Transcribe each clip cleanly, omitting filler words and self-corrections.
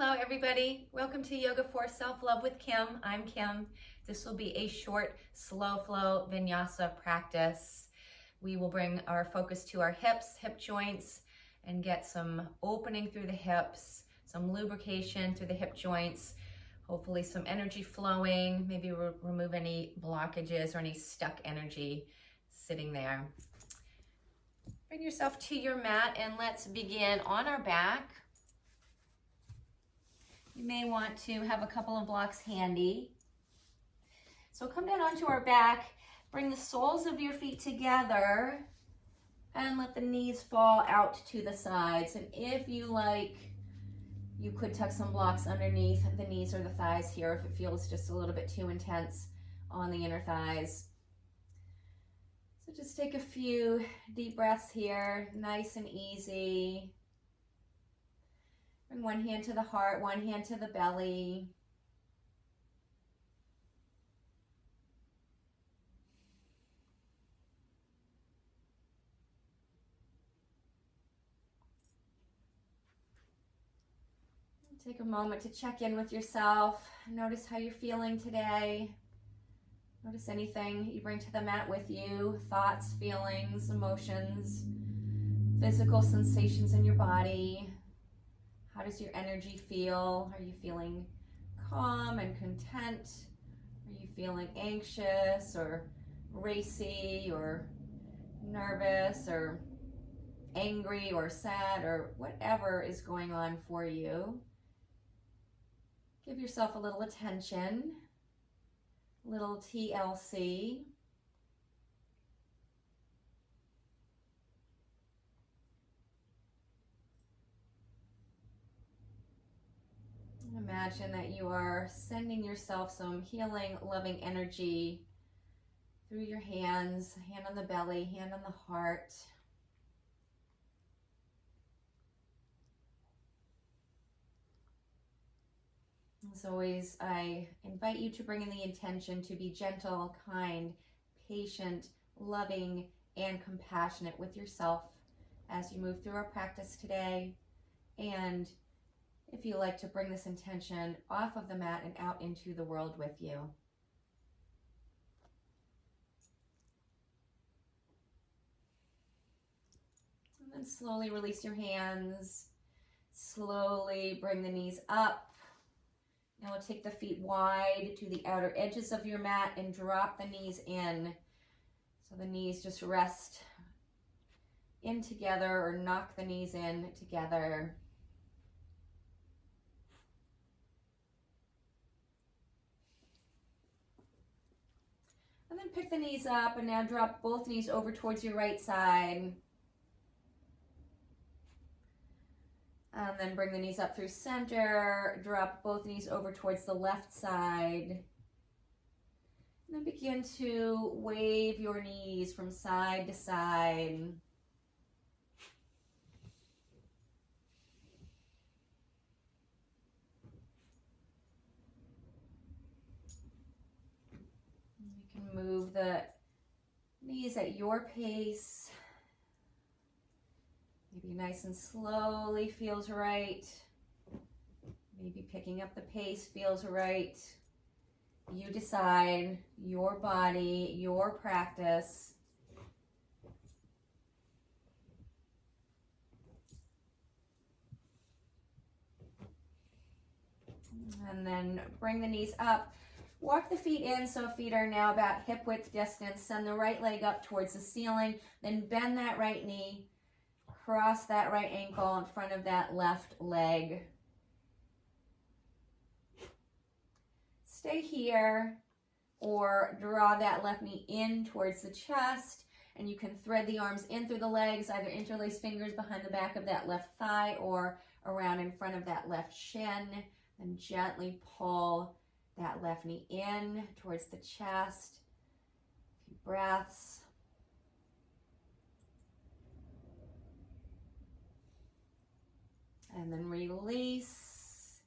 Hello everybody, welcome to Yoga for Self-Love with Kim. I'm Kim. This will be a short, slow flow Vinyasa practice. We will bring our focus to our hips, hip joints, and get some opening through the hips, some lubrication through the hip joints, hopefully some energy flowing, maybe remove any blockages or any stuck energy sitting there. Bring yourself to your mat and let's begin on our back. You may want to have a couple of blocks handy. So come down onto our back, bring the soles of your feet together, and let the knees fall out to the sides. And if you like, you could tuck some blocks underneath the knees or the thighs here if it feels just a little bit too intense on the inner thighs. So just take a few deep breaths here, nice and easy. Bring one hand to the heart, one hand to the belly. Take a moment to check in with yourself. Notice how you're feeling today. Notice anything you bring to the mat with you, thoughts, feelings, emotions, physical sensations in your body. How does your energy feel? Are you feeling calm and content? Are you feeling anxious or racy or nervous or angry or sad or whatever is going on for you? Give yourself a little attention, a little TLC. Imagine that you are sending yourself some healing, loving energy through your hands, hand on the belly, hand on the heart. As always, I invite you to bring in the intention to be gentle, kind, patient, loving, and compassionate with yourself as you move through our practice today. And if you like to bring this intention off of the mat and out into the world with you. And then slowly release your hands. Slowly bring the knees up. Now we'll take the feet wide to the outer edges of your mat and drop the knees in. So the knees just rest in together or knock the knees in together. And then pick the knees up and now drop both knees over towards your right side. And then bring the knees up through center. Drop both knees over towards the left side. And then begin to wave your knees from side to side. Move the knees at your pace. Maybe nice and slowly feels right. Maybe picking up the pace feels right. You decide, your body, your practice. And then bring the knees up. Walk the feet in so feet are now about hip width distance. Send the right leg up towards the ceiling. Then bend that right knee. Cross that right ankle in front of that left leg. Stay here or draw that left knee in towards the chest. And you can thread the arms in through the legs, either interlace fingers behind the back of that left thigh or around in front of that left shin. And gently pull that left knee in towards the chest. A few breaths. And then release.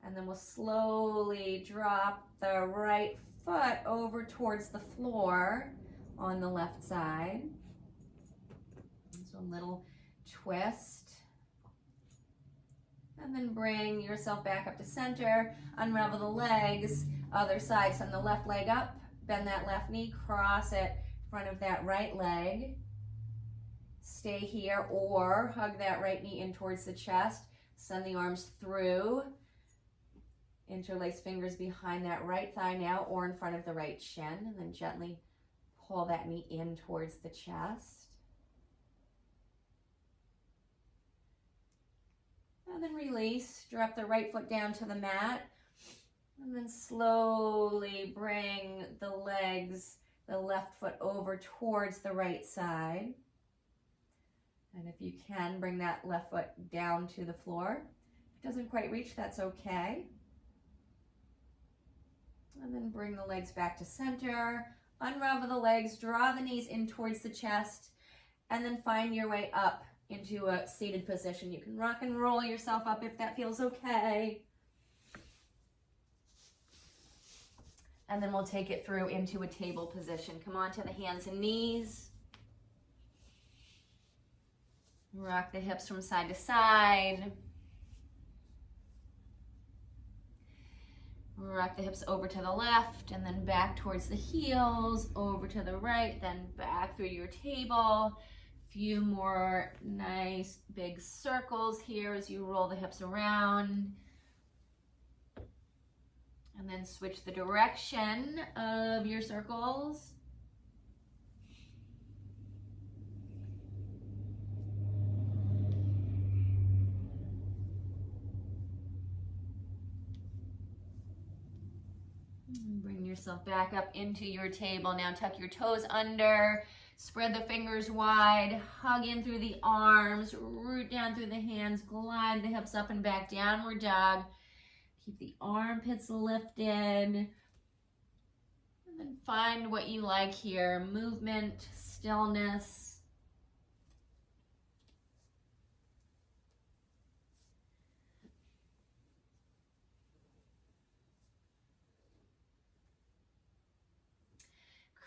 And then we'll slowly drop the right foot over towards the floor on the left side. So a little twist. And then bring yourself back up to center. Unravel the legs, other side. Send the left leg up, bend that left knee, cross it in front of that right leg. Stay here or hug that right knee in towards the chest. Send the arms through. Interlace fingers behind that right thigh now or in front of the right shin. And then gently pull that knee in towards the chest. And then release. Drop the right foot down to the mat. And then slowly bring the legs, the left foot over towards the right side. And if you can, bring that left foot down to the floor. If it doesn't quite reach, that's okay. And then bring the legs back to center. Unravel the legs, draw the knees in towards the chest, and then find your way up into a seated position. You can rock and roll yourself up if that feels okay. And then we'll take it through into a table position. Come on to the hands and knees. Rock the hips from side to side. Rock the hips over to the left and then back towards the heels, over to the right, then back through your table. Few more nice big circles here as you roll the hips around. And then switch the direction of your circles. Bring yourself back up into your table. Now tuck your toes under, spread the fingers wide, hug in through the arms, root down through the hands, glide the hips up and back, downward dog. Keep the armpits lifted. And then find what you like here. Movement, stillness.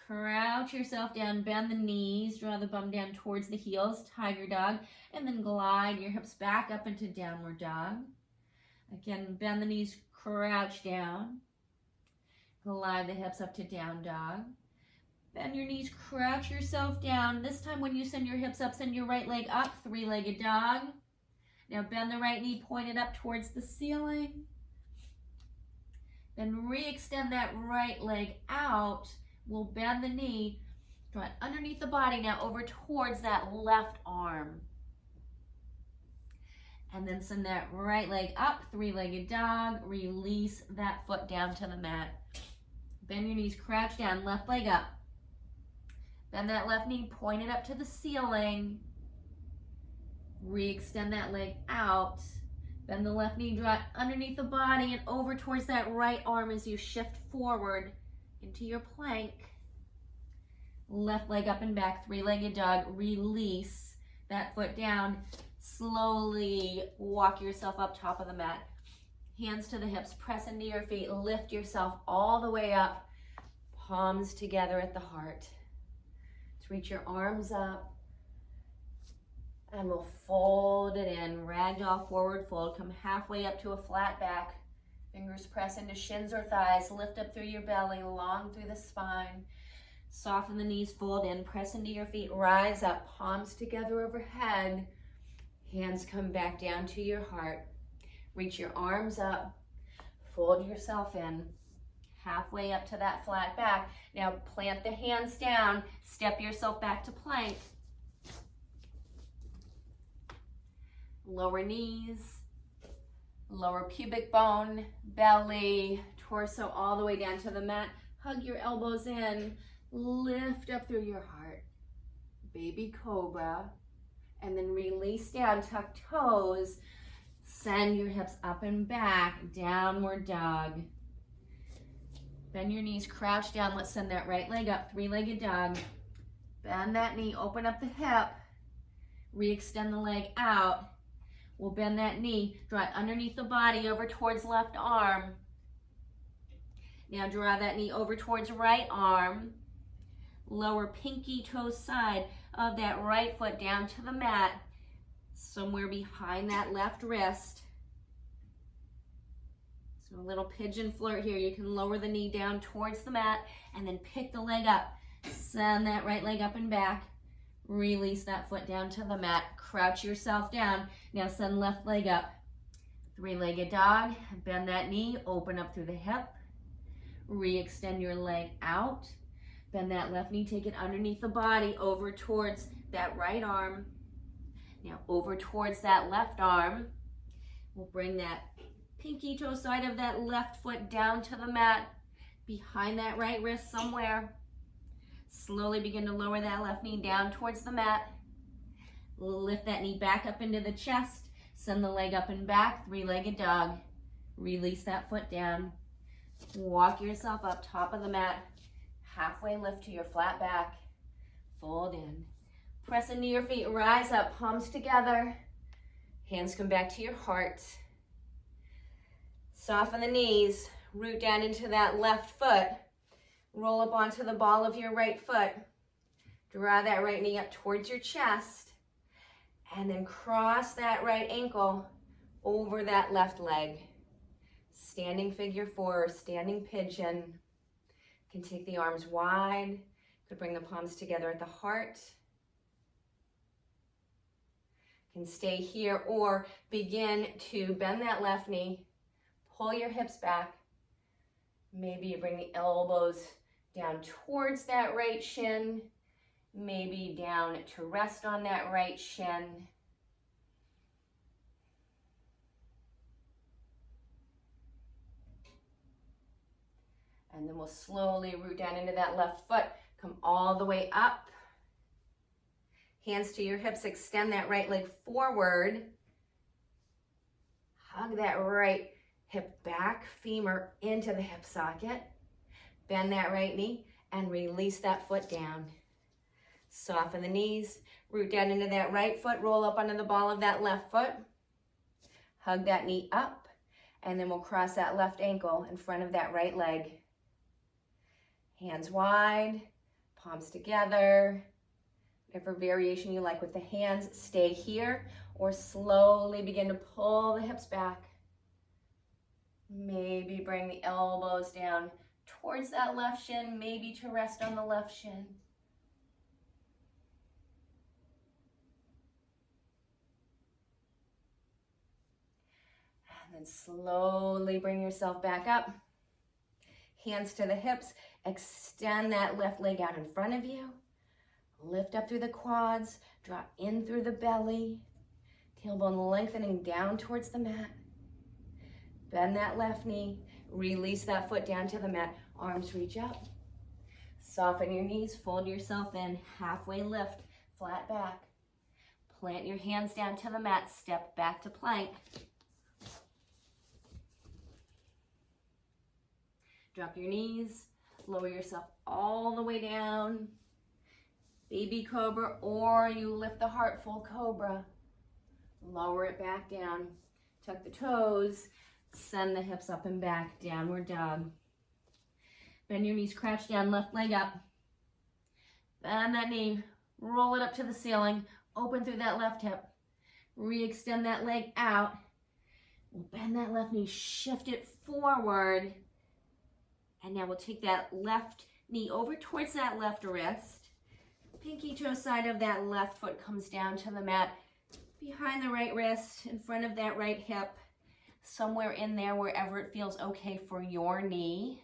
Crouch yourself down, bend the knees, draw the bum down towards the heels, tiger dog, and then glide your hips back up into downward dog. Again, bend the knees, crouch down, glide the hips up to down dog. Bend your knees, crouch yourself down. This time when you send your hips up, send your right leg up, three-legged dog. Now bend the right knee, point it up towards the ceiling. Then re-extend that right leg out. We'll bend the knee, draw it underneath the body now over towards that left arm. And then send that right leg up, three-legged dog. Release that foot down to the mat. Bend your knees, crouch down, left leg up. Bend that left knee, point it up to the ceiling. Re-extend that leg out. Bend the left knee, draw it underneath the body and over towards that right arm as you shift forward into your plank. Left leg up and back, three-legged dog. Release that foot down. Slowly walk yourself up top of the mat. Hands to the hips, press into your feet. Lift yourself all the way up. Palms together at the heart. Let's reach your arms up. And we'll fold it in. Ragdoll forward fold. Come halfway up to a flat back. Fingers press into shins or thighs. Lift up through your belly, long through the spine. Soften the knees, fold in, press into your feet, rise up, palms together overhead. Hands come back down to your heart. Reach your arms up, fold yourself in, halfway up to that flat back. Now plant the hands down, step yourself back to plank. Lower knees, lower pubic bone, belly, torso all the way down to the mat. Hug your elbows in, lift up through your heart. Baby cobra. And then release down, tuck toes. Send your hips up and back, downward dog. Bend your knees, crouch down. Let's send that right leg up, three-legged dog. Bend that knee, open up the hip. Re-extend the leg out. We'll bend that knee, draw it underneath the body over towards left arm. Now draw that knee over towards right arm. Lower pinky toe side of that right foot down to the mat, somewhere behind that left wrist. So a little pigeon flirt here. You can lower the knee down towards the mat and then pick the leg up. Send that right leg up and back. Release that foot down to the mat. Crouch yourself down. Now send left leg up. Three-legged dog. Bend that knee. Open up through the hip. Re-extend your leg out. Bend that left knee. Take it underneath the body over towards that right arm. Now over towards that left arm. We'll bring that pinky toe side of that left foot down to the mat, behind that right wrist somewhere. Slowly begin to lower that left knee down towards the mat. Lift that knee back up into the chest. Send the leg up and back, three-legged dog. Release that foot down. Walk yourself up top of the mat. Halfway lift to your flat back. Fold in. Press into your feet, rise up, palms together. Hands come back to your heart. Soften the knees, root down into that left foot. Roll up onto the ball of your right foot. Draw that right knee up towards your chest. And then cross that right ankle over that left leg. Standing figure four or standing pigeon. You can take the arms wide. You could bring the palms together at the heart. You can stay here or begin to bend that left knee. Pull your hips back. Maybe you bring the elbows down towards that right shin. Maybe down to rest on that right shin. And then we'll slowly root down into that left foot. Come all the way up. Hands to your hips, extend that right leg forward. Hug that right hip back, femur into the hip socket. Bend that right knee and release that foot down. Soften the knees, root down into that right foot, roll up onto the ball of that left foot. Hug that knee up, and then we'll cross that left ankle in front of that right leg. Hands wide, palms together. Whatever variation you like with the hands, stay here or slowly begin to pull the hips back. Maybe bring the elbows down towards that left shin, maybe to rest on the left shin. And then slowly bring yourself back up. Hands to the hips, extend that left leg out in front of you. Lift up through the quads, draw in through the belly. Tailbone lengthening down towards the mat. Bend that left knee, release that foot down to the mat, arms reach up. Soften your knees, fold yourself in, halfway lift, flat back. Plant your hands down to the mat, step back to plank. Drop your knees, lower yourself all the way down. Baby cobra, or you lift the heart, full cobra. Lower it back down, tuck the toes. Send the hips up and back, downward dog. Bend your knees, crouch down, left leg up. Bend that knee, roll it up to the ceiling, open through that left hip. Re-extend that leg out. We'll bend that left knee, shift it forward. And now we'll take that left knee over towards that left wrist. Pinky toe side of that left foot comes down to the mat, behind the right wrist, in front of that right hip. Somewhere in there, wherever it feels okay for your knee.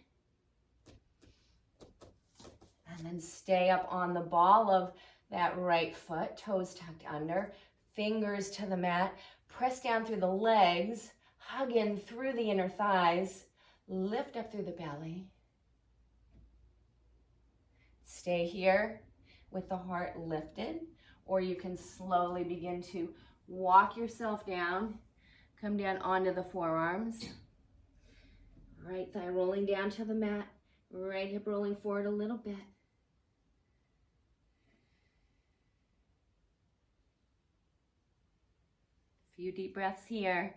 And then stay up on the ball of that right foot, toes tucked under, fingers to the mat. Press down through the legs, hug in through the inner thighs, lift up through the belly. Stay here with the heart lifted, or you can slowly begin to walk yourself down. Come down onto the forearms. Right thigh rolling down to the mat. Right hip rolling forward a little bit. Few deep breaths here.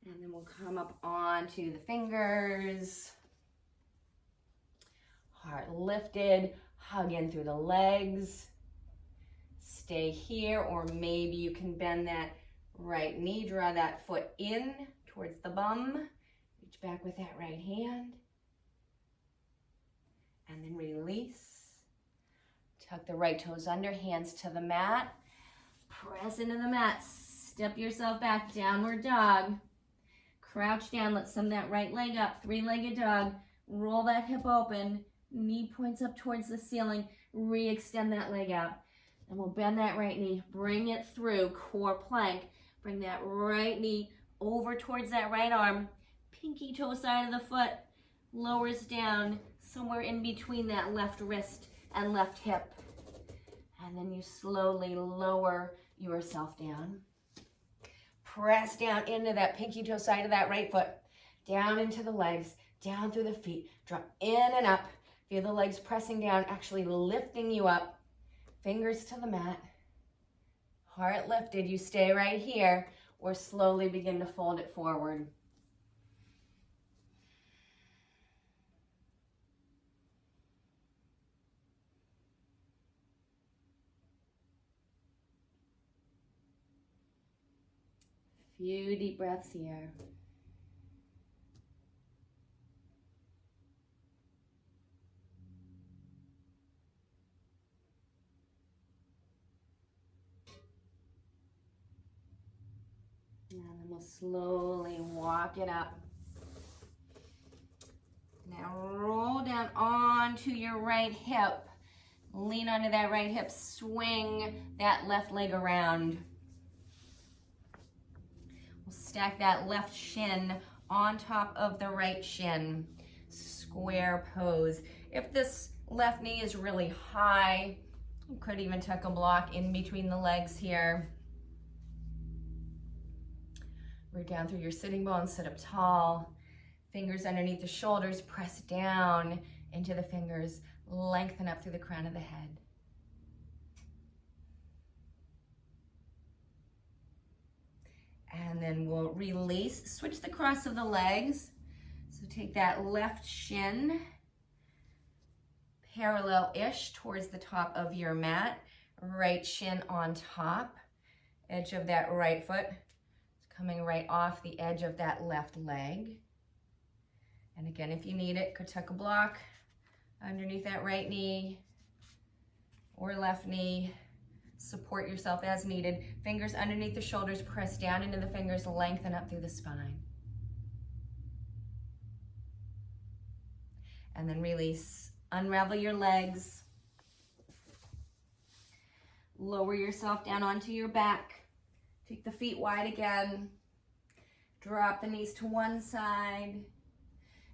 And then we'll come up onto the fingers. Heart lifted. Hug in through the legs. Stay here, or maybe you can bend that right knee. Draw that foot in towards the bum. Reach back with that right hand. And then release. Tuck the right toes under, hands to the mat. Press into the mat. Step yourself back, downward dog. Crouch down, let's send that right leg up, three-legged dog. Roll that hip open, knee points up towards the ceiling. Re-extend that leg out. And we'll bend that right knee, bring it through, core plank. Bring that right knee over towards that right arm. Pinky toe side of the foot lowers down somewhere in between that left wrist and left hip. And then you slowly lower yourself down. Press down into that pinky toe side of that right foot. Down into the legs, down through the feet. Drop in and up. Feel the legs pressing down, actually lifting you up. Fingers to the mat. Heart lifted. You stay right here or slowly begin to fold it forward. Few deep breaths here. And then we'll slowly walk it up. Now roll down onto your right hip. Lean onto that right hip. Swing that left leg around. We'll stack that left shin on top of the right shin. Square pose. If this left knee is really high, you could even tuck a block in between the legs here. Root down through your sitting bones, sit up tall. Fingers underneath the shoulders, press down into the fingers. Lengthen up through the crown of the head. And then we'll release, switch the cross of the legs. So take that left shin parallel-ish towards the top of your mat. Right shin on top. Edge of that right foot is coming right off the edge of that left leg. And again, if you need it, could tuck a block underneath that right knee or left knee. Support yourself as needed. Fingers underneath the shoulders, press down into the fingers, lengthen up through the spine. And then release. Unravel your legs. Lower yourself down onto your back. Take the feet wide again. Drop the knees to one side.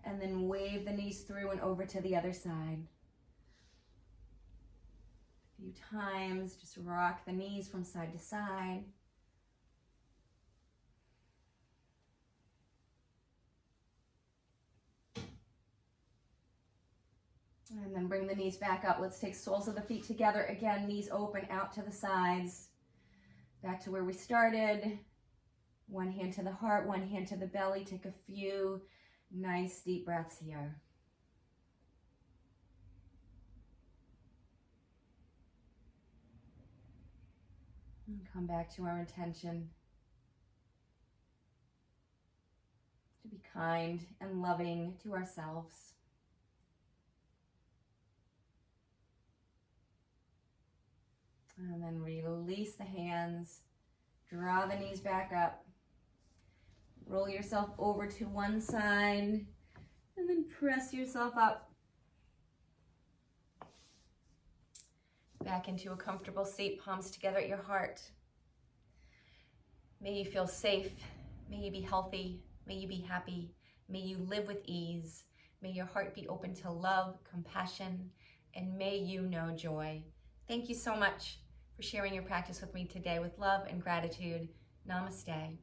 And then wave the knees through and over to the other side. A few times, just rock the knees from side to side. And then bring the knees back up. Let's take soles of the feet together. Again, knees open out to the sides. Back to where we started. One hand to the heart, one hand to the belly. Take a few nice deep breaths here. And come back to our intention to be kind and loving to ourselves. And then release the hands, draw the knees back up, roll yourself over to one side, and then press yourself up. Back into a comfortable seat, palms together at your heart. May you feel safe, may you be healthy, may you be happy, may you live with ease, may your heart be open to love, compassion, and may you know joy. Thank you so much for sharing your practice with me today with love and gratitude. Namaste.